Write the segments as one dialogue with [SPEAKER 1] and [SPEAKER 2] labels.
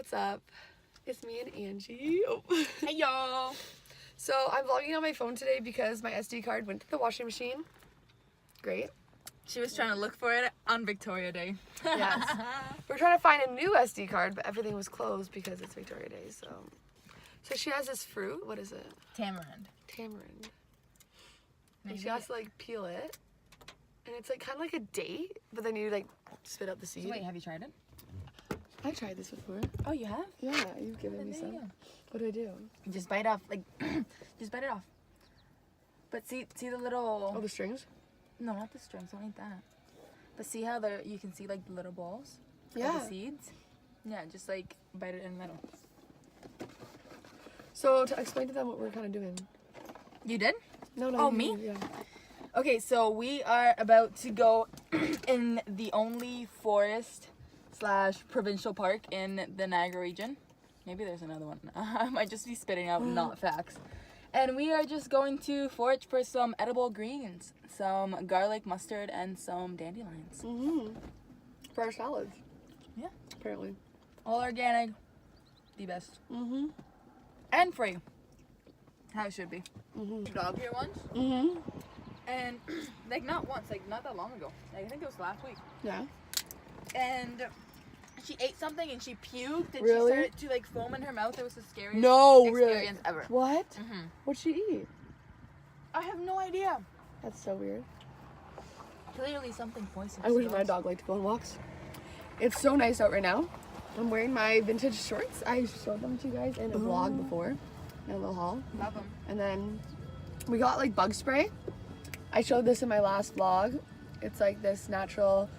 [SPEAKER 1] what's up? It's me and Angie. Oh.
[SPEAKER 2] Hey y'all!
[SPEAKER 1] So I'm vlogging on my phone today because my SD card went to the washing machine. Great.
[SPEAKER 2] She was trying to look for it on Victoria Day.
[SPEAKER 1] Yes. We're trying to find a new SD card, but everything was closed because it's Victoria Day, so she has this fruit. What is it?
[SPEAKER 2] Tamarind.
[SPEAKER 1] Tamarind.
[SPEAKER 2] Maybe.
[SPEAKER 1] And she has to like peel it. And it's like kind of like a date, but then you like spit out the seed.
[SPEAKER 2] So wait, have you tried it?
[SPEAKER 1] I tried this before.
[SPEAKER 2] Oh, you have?
[SPEAKER 1] Yeah, you've given me some. What do I do?
[SPEAKER 2] You just bite off, like, just bite it off. But see the little...
[SPEAKER 1] Oh, the strings?
[SPEAKER 2] No, not the strings, don't eat that. But see how you can see like the little balls?
[SPEAKER 1] Yeah.
[SPEAKER 2] Of the seeds? Yeah, just like bite it in the middle.
[SPEAKER 1] So to explain to them what we're kind of doing.
[SPEAKER 2] You did?
[SPEAKER 1] No,
[SPEAKER 2] Oh,
[SPEAKER 1] you,
[SPEAKER 2] me?
[SPEAKER 1] Yeah.
[SPEAKER 2] Okay, so we are about to go in the only forest / provincial park in the Niagara region. Maybe there's another one. I might just be spitting out not facts. And we are just going to forage for some edible greens, some garlic, mustard, and some dandelions.
[SPEAKER 1] Mm-hmm. For our salads.
[SPEAKER 2] Yeah.
[SPEAKER 1] Apparently.
[SPEAKER 2] All organic, the best.
[SPEAKER 1] Mm-hmm.
[SPEAKER 2] And free. How it should be.
[SPEAKER 1] Mm-hmm.
[SPEAKER 2] Dog here once.
[SPEAKER 1] Mm-hmm.
[SPEAKER 2] And like not once, like not that long ago. Like, I think it was last week.
[SPEAKER 1] Yeah.
[SPEAKER 2] And she ate something and she puked and
[SPEAKER 1] Really?
[SPEAKER 2] she started to like foam in her mouth. It was the scariest experience ever.
[SPEAKER 1] What?
[SPEAKER 2] Mm-hmm.
[SPEAKER 1] What'd she eat?
[SPEAKER 2] I have no idea.
[SPEAKER 1] That's so weird.
[SPEAKER 2] Clearly something poisonous.
[SPEAKER 1] I wish my dog liked to go on walks. It's so nice out right now. I'm wearing my vintage shorts. I showed them to you guys in a vlog before. In a little haul.
[SPEAKER 2] Love them.
[SPEAKER 1] And then we got like bug spray. I showed this in my last vlog. It's like this natural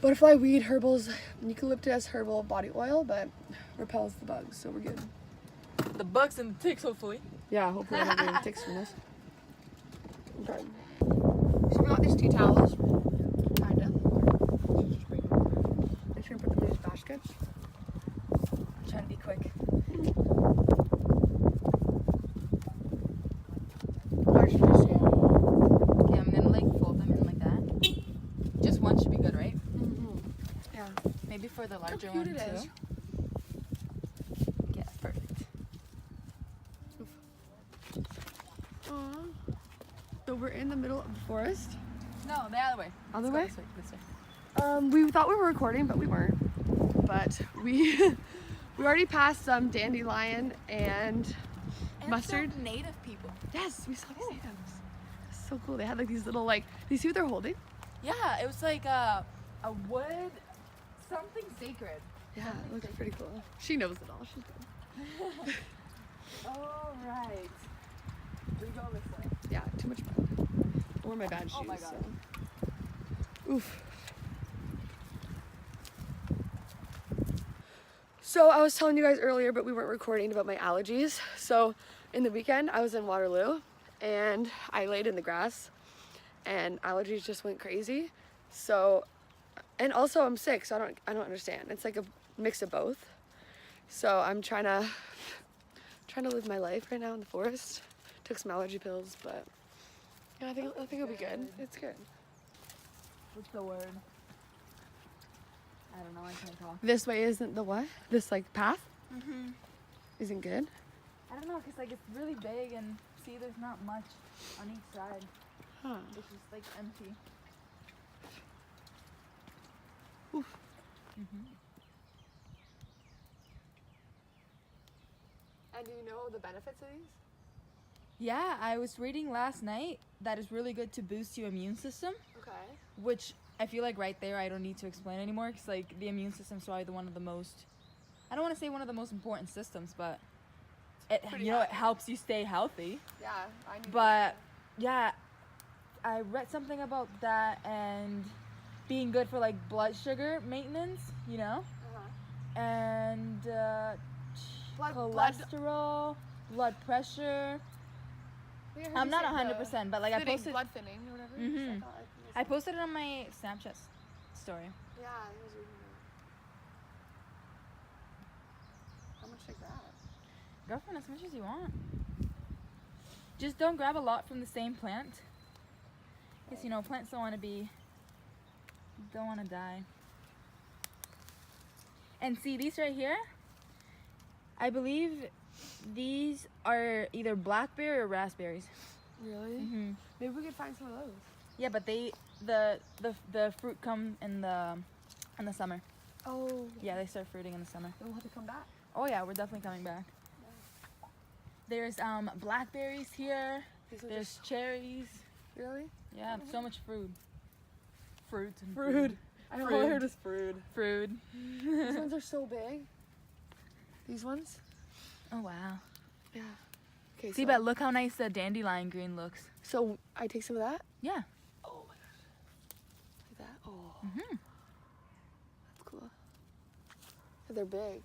[SPEAKER 1] butterfly weed herbals, eucalyptus herbal body oil, but repels the bugs, so we're good.
[SPEAKER 2] The bugs and the ticks, hopefully.
[SPEAKER 1] Yeah, hopefully I don't get any ticks from this. Okay. So we got these tea towels. Kinda. I'm just gonna put them in these baskets.
[SPEAKER 2] I'm trying to be quick. Okay, I'm gonna like fold them in like that. Just one should be good, right?
[SPEAKER 1] Mm-hmm. Yeah.
[SPEAKER 2] Maybe for the
[SPEAKER 1] Look
[SPEAKER 2] larger
[SPEAKER 1] how cute
[SPEAKER 2] one
[SPEAKER 1] it
[SPEAKER 2] too.
[SPEAKER 1] is.
[SPEAKER 2] Yeah, perfect.
[SPEAKER 1] Aww. So we're in the middle of the forest.
[SPEAKER 2] No, the other way.
[SPEAKER 1] Other
[SPEAKER 2] Let's
[SPEAKER 1] way?
[SPEAKER 2] go this way.
[SPEAKER 1] We thought we were recording, but we weren't. But we we already passed some dandelion and mustard.
[SPEAKER 2] Some native people.
[SPEAKER 1] Yes, we saw these natives. It's so cool. They had like these little like. Do you see what they're holding?
[SPEAKER 2] Yeah, it was like a wood, something sacred.
[SPEAKER 1] Yeah, it looks pretty cool. She knows it all. She's good.
[SPEAKER 2] All right. We go this way.
[SPEAKER 1] Yeah, too much mud. I wore my bad shoes.
[SPEAKER 2] Oh my God.
[SPEAKER 1] So. Oof. So I was telling you guys earlier, but we weren't recording, about my allergies. So in the weekend, I was in Waterloo and I laid in the grass and allergies just went crazy. So, and also I'm sick, so I don't understand. It's like a mix of both. So I'm trying to live my life right now in the forest. Took some allergy pills, but yeah, I think it'll be good. It's good.
[SPEAKER 2] What's the word? I don't know. I can't talk.
[SPEAKER 1] This way isn't the what? This like path
[SPEAKER 2] Mhm.
[SPEAKER 1] isn't good.
[SPEAKER 2] I don't know, cause like it's really big and see, there's not much on each side.
[SPEAKER 1] Huh.
[SPEAKER 2] It's just like empty.
[SPEAKER 1] Oof. And do you know the benefits of these?
[SPEAKER 2] Yeah, I was reading last night that it's really good to boost your immune system,
[SPEAKER 1] Okay.
[SPEAKER 2] which I feel like right there I don't need to explain anymore, because like the immune system is probably one of the most, I don't want to say one of the most important systems, but it
[SPEAKER 1] Pretty
[SPEAKER 2] you know
[SPEAKER 1] high.
[SPEAKER 2] it helps you stay healthy.
[SPEAKER 1] Yeah, I need.
[SPEAKER 2] But yeah, I read something about that and being good for like blood sugar maintenance, you know, and cholesterol, blood pressure. I'm not 100%, but like I posted.
[SPEAKER 1] blood thinning or whatever.
[SPEAKER 2] Mhm. I posted it on my Snapchat story.
[SPEAKER 1] Yeah, I was reading that. How much should I grab?
[SPEAKER 2] Go for as much as you want. Just don't grab a lot from the same plant. Because, you know, plants don't want to die. And see, these right here, I believe these are either blackberry or raspberries.
[SPEAKER 1] Really?
[SPEAKER 2] Mm-hmm.
[SPEAKER 1] Maybe we could find some of those.
[SPEAKER 2] Yeah, but the fruit come in the summer.
[SPEAKER 1] Oh.
[SPEAKER 2] Yeah, they start fruiting in the summer.
[SPEAKER 1] Then we'll have to come back.
[SPEAKER 2] Oh yeah, we're definitely coming back. There's blackberries here. There's cherries.
[SPEAKER 1] Really?
[SPEAKER 2] Yeah, so much fruit. Fruits and
[SPEAKER 1] Fruit. I all I heard is fruit.
[SPEAKER 2] Fruit.
[SPEAKER 1] These ones are so big. These ones?
[SPEAKER 2] Oh wow.
[SPEAKER 1] Yeah. Okay.
[SPEAKER 2] See, but look how nice the dandelion green looks.
[SPEAKER 1] So I take some of that?
[SPEAKER 2] Yeah.
[SPEAKER 1] Oh my gosh. Like that? Oh.
[SPEAKER 2] Mhm.
[SPEAKER 1] That's cool. Yeah, they're big.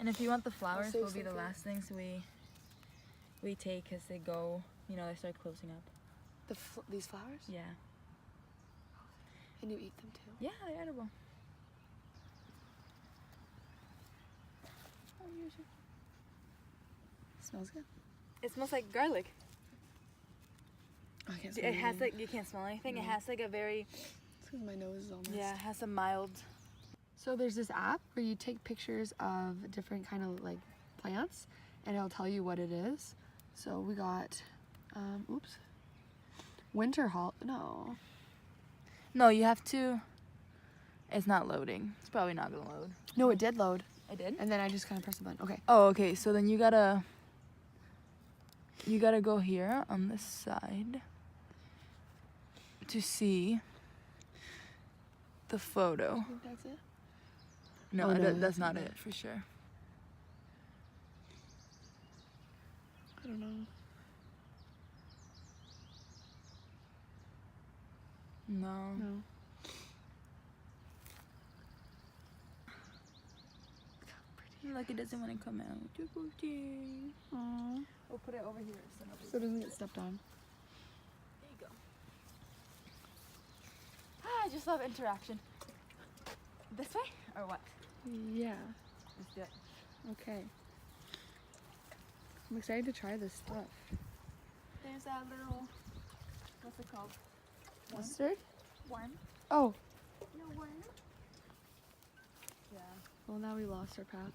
[SPEAKER 2] And if you want the flowers,
[SPEAKER 1] save
[SPEAKER 2] will be the
[SPEAKER 1] some
[SPEAKER 2] last things we take as they go. You know, they start closing up.
[SPEAKER 1] These flowers?
[SPEAKER 2] Yeah.
[SPEAKER 1] And you eat them too?
[SPEAKER 2] Yeah, they're edible.
[SPEAKER 1] Smells good.
[SPEAKER 2] It smells like garlic.
[SPEAKER 1] I can't smell
[SPEAKER 2] It has
[SPEAKER 1] anything.
[SPEAKER 2] like, you can't smell anything.
[SPEAKER 1] No.
[SPEAKER 2] It has like a very,
[SPEAKER 1] It's because my nose is almost.
[SPEAKER 2] yeah, it has a mild.
[SPEAKER 1] So there's this app where you take pictures of different kind of like plants and it'll tell you what it is. So we got, oops, winter halt. No.
[SPEAKER 2] No, you have to. It's not loading. It's probably not gonna load.
[SPEAKER 1] No, it did load.
[SPEAKER 2] It did?
[SPEAKER 1] And then I just kind of pressed the button. Okay.
[SPEAKER 2] Oh, okay. So then you gotta go here on this side to see the photo.
[SPEAKER 1] I think that's it.
[SPEAKER 2] No,
[SPEAKER 1] Oh, no,
[SPEAKER 2] that's
[SPEAKER 1] that's
[SPEAKER 2] not
[SPEAKER 1] not
[SPEAKER 2] it
[SPEAKER 1] it.
[SPEAKER 2] for sure.
[SPEAKER 1] I don't know.
[SPEAKER 2] No.
[SPEAKER 1] No.
[SPEAKER 2] Like it doesn't want to come out.
[SPEAKER 1] Aww.
[SPEAKER 2] We'll put it over here.
[SPEAKER 1] So it doesn't get stepped on.
[SPEAKER 2] There you go. I just love interaction. This way or what?
[SPEAKER 1] Yeah.
[SPEAKER 2] Let's do it.
[SPEAKER 1] Okay. I'm excited to try this stuff.
[SPEAKER 2] There's that little, what's it called?
[SPEAKER 1] Mustard?
[SPEAKER 2] Worm.
[SPEAKER 1] Oh.
[SPEAKER 2] No worm. Yeah.
[SPEAKER 1] Well, now we lost our path.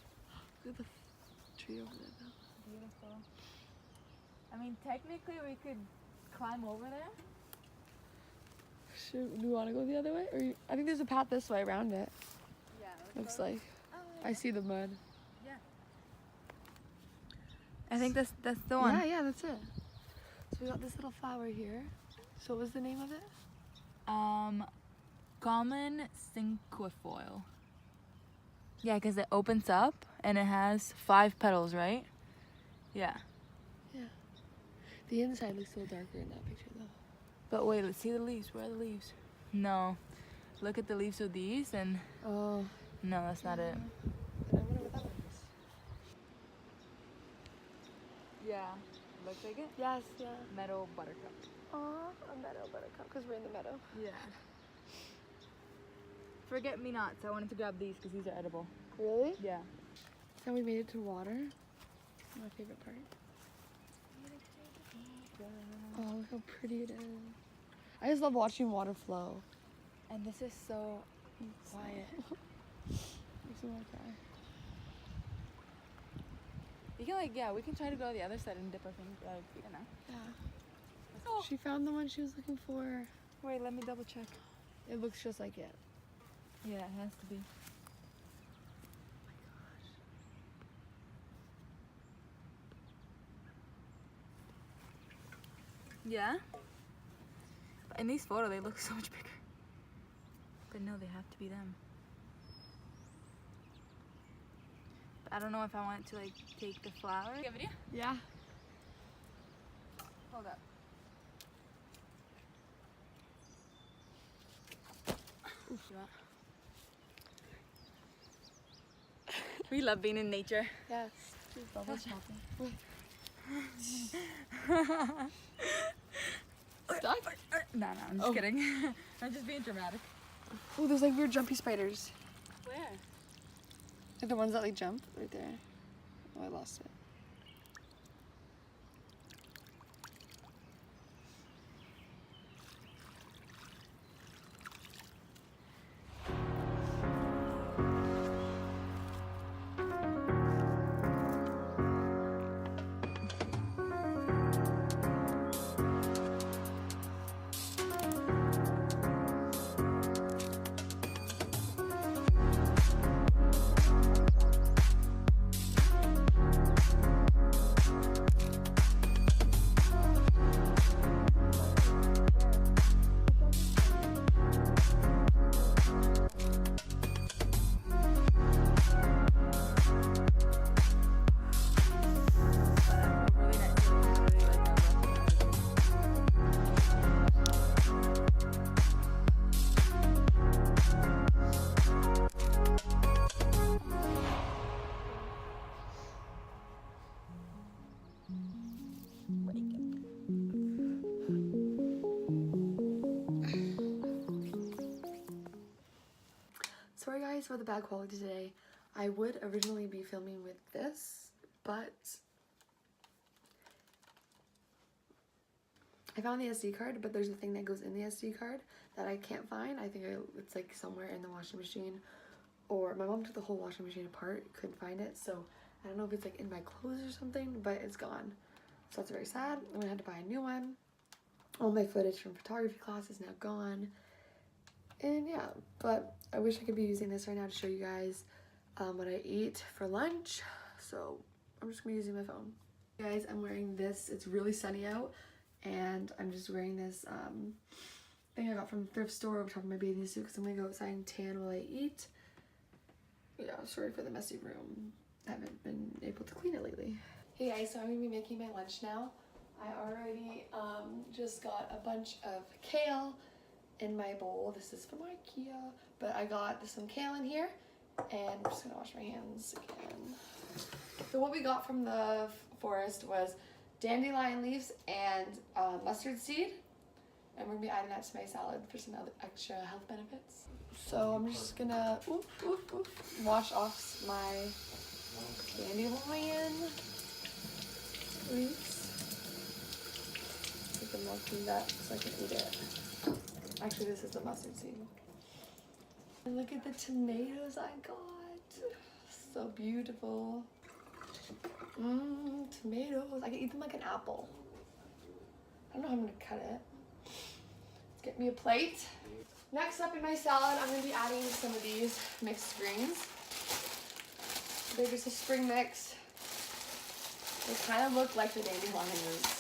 [SPEAKER 1] Look at the tree over there, though.
[SPEAKER 2] Beautiful. I mean, technically we could climb over there.
[SPEAKER 1] Do you want to go the other way? Or I think there's a path this way around it.
[SPEAKER 2] Yeah.
[SPEAKER 1] Looks like.
[SPEAKER 2] Oh,
[SPEAKER 1] I see the mud.
[SPEAKER 2] yeah. I think that's the one.
[SPEAKER 1] Yeah, that's it. So we got this little flower here. So what was the name of it?
[SPEAKER 2] Common cinquefoil. Yeah, because it opens up and it has 5 petals, right? Yeah.
[SPEAKER 1] Yeah. The inside looks so darker in that picture, though.
[SPEAKER 2] But wait, let's see the leaves. Where are the leaves? No. Look at the leaves of these and
[SPEAKER 1] Oh.
[SPEAKER 2] no, that's not it.
[SPEAKER 1] I wonder what that one is.
[SPEAKER 2] Yeah. Looks like it?
[SPEAKER 1] Yes, yeah.
[SPEAKER 2] Meadow buttercup.
[SPEAKER 1] Aw, a meadow buttercup, because we're in the meadow.
[SPEAKER 2] Yeah. Forget me nots. I wanted to grab these because these are edible.
[SPEAKER 1] Really?
[SPEAKER 2] Yeah.
[SPEAKER 1] Then we made it to water. My favorite part. Oh, look how pretty it is. I just love watching water flow.
[SPEAKER 2] And this is so quiet.
[SPEAKER 1] Makes me want to cry.
[SPEAKER 2] You can we can try to go to the other side and dip our feet in now.
[SPEAKER 1] Yeah.
[SPEAKER 2] Oh.
[SPEAKER 1] She found the one she was looking for.
[SPEAKER 2] Wait, let me double check.
[SPEAKER 1] It looks just like it.
[SPEAKER 2] Yeah, it has to be. Yeah? In these photos, they look so much bigger. But no, they have to be them. But I don't know if I want to take the flower. You have a video?
[SPEAKER 1] Yeah.
[SPEAKER 2] Hold up. Oof, we love being in nature.
[SPEAKER 1] Yes. Just bubble chopping. Stuck?
[SPEAKER 2] No, I'm just kidding. I'm just being dramatic.
[SPEAKER 1] Oh, there's like weird jumpy spiders.
[SPEAKER 2] Where?
[SPEAKER 1] Like the ones that like jump right there. Oh, I lost it. for the bad quality today. I would originally be filming with this, but I found the SD card, but there's a thing that goes in the SD card that I can't find. I think it's like somewhere in the washing machine, or my mom took the whole washing machine apart, couldn't find it, so I don't know if it's like in my clothes or something, but it's gone. So that's very sad. I'm gonna have to buy a new one. All my footage from photography class is now gone. And yeah, but I wish I could be using this right now to show you guys what I eat for lunch. So I'm just gonna be using my phone. Guys, I'm wearing this. It's really sunny out, and I'm just wearing this thing I got from the thrift store over top of my bathing suit because I'm gonna go outside and tan while I eat. Yeah, sorry for the messy room. I haven't been able to clean it lately. Hey guys, so I'm gonna be making my lunch now. I already just got a bunch of kale in my bowl. This is from IKEA, but I got some kale in here, and I'm just gonna wash my hands again. So what we got from the forest was dandelion leaves and mustard seed, and we're gonna be adding that to my salad for some other extra health benefits. So I'm just gonna wash off my dandelion leaves. Get them all cleaned up so I can eat it. Actually, this is the mustard seed. And look at the tomatoes I got. So beautiful. Tomatoes. I can eat them like an apple. I don't know how I'm gonna cut it. Let's get me a plate. Next up in my salad, I'm gonna be adding some of these mixed greens. They're just a spring mix. They kind of look like the dandelion roots.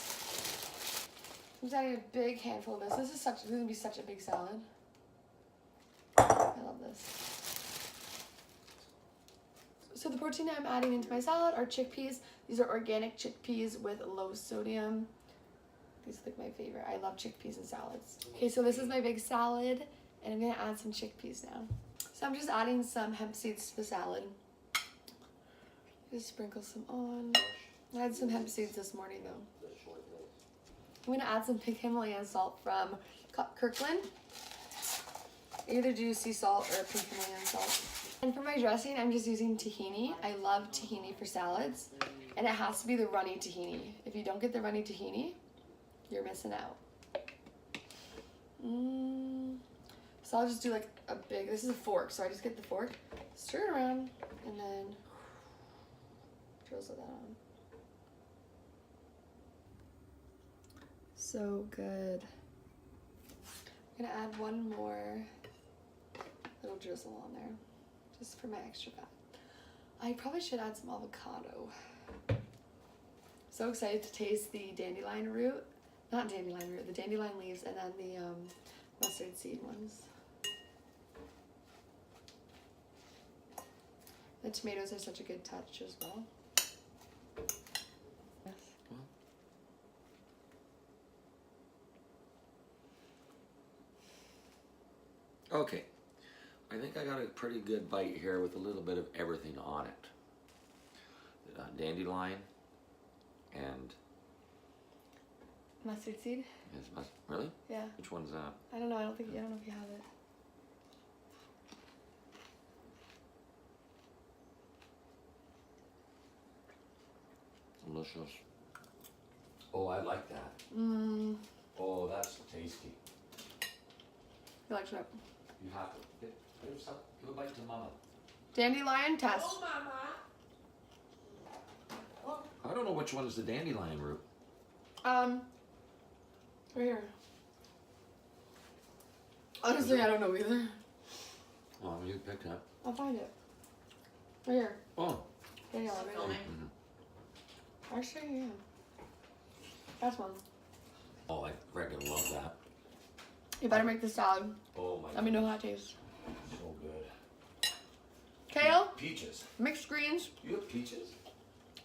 [SPEAKER 1] I'm just adding a big handful of this. This is gonna be such a big salad. I love this. So the protein I'm adding into my salad are chickpeas. These are organic chickpeas with low sodium. These are like my favorite. I love chickpeas in salads. Okay, so this is my big salad, and I'm gonna add some chickpeas now. So I'm just adding some hemp seeds to the salad. Just sprinkle some on. I had some hemp seeds this morning though. I'm gonna add some pink Himalayan salt from Kirkland. Either do sea salt or pink Himalayan salt. And for my dressing, I'm just using tahini. I love tahini for salads, and it has to be the runny tahini. If you don't get the runny tahini, you're missing out. So I'll just do like a big, this is a fork, so I just get the fork, stir it around, and then drizzle that on. So good. I'm gonna add one more little drizzle on there, just for my extra fat. I probably should add some avocado. So excited to taste the dandelion root, not dandelion root, the dandelion leaves, and then the mustard seed ones. The tomatoes are such a good touch as well. Yes.
[SPEAKER 3] Okay, I think I got a pretty good bite here with a little bit of everything on it. Dandelion and
[SPEAKER 1] Mustard seed?
[SPEAKER 3] really?
[SPEAKER 1] Yeah.
[SPEAKER 3] Which one's that?
[SPEAKER 1] I don't know. I don't know if you have it.
[SPEAKER 3] Delicious. Oh, I like that. Oh, that's tasty.
[SPEAKER 1] You like it?
[SPEAKER 3] You have to give a bite to Mama.
[SPEAKER 1] Dandelion test.
[SPEAKER 4] Oh, Mama.
[SPEAKER 3] I don't know which one is the dandelion root.
[SPEAKER 1] Right here. Honestly, I don't know either.
[SPEAKER 3] Oh, you picked it up.
[SPEAKER 1] I'll find it. Right here.
[SPEAKER 3] Oh.
[SPEAKER 1] Dandelion. Right here. Actually, yeah. That's one.
[SPEAKER 3] Oh, I freaking love that.
[SPEAKER 1] You better make the salad.
[SPEAKER 3] Oh my.
[SPEAKER 1] Let me know how it tastes.
[SPEAKER 3] So good.
[SPEAKER 1] Kale,
[SPEAKER 3] Peaches.
[SPEAKER 1] mixed greens.
[SPEAKER 3] You have peaches?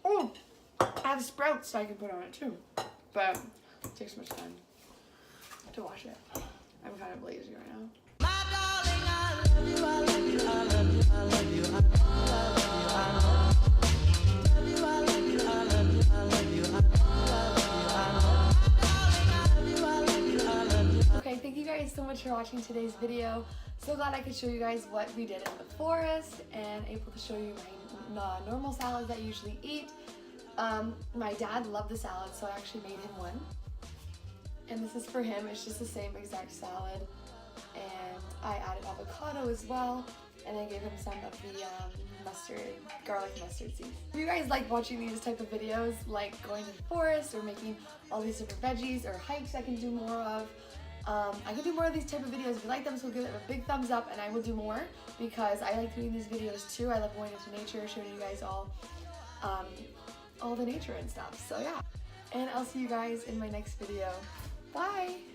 [SPEAKER 1] Oh, I have sprouts I can put on it too. But it takes much time to wash it. I'm kind of lazy right now.
[SPEAKER 4] My darling, I love you, I love you, I love you, I love you, I love you, I love you, I love you, I love you, I love you, I love you, I love you, I love you, I love you.
[SPEAKER 1] Okay, thank you guys guys so much for watching today's video. So glad I could show you guys what we did in the forest and able to show you my normal salads that I usually eat. My dad loved the salad, so I actually made him one. And this is for him. It's just the same exact salad. And I added avocado as well. And I gave him some of the garlic mustard seeds. If you guys like watching these type of videos, like going to the forest or making all these different veggies or hikes I can do more of, I can do more of these type of videos. If you like them, so give it a big thumbs up and I will do more because I like doing these videos too. I love going into nature, showing you guys all the nature and stuff. So yeah, and I'll see you guys in my next video. Bye!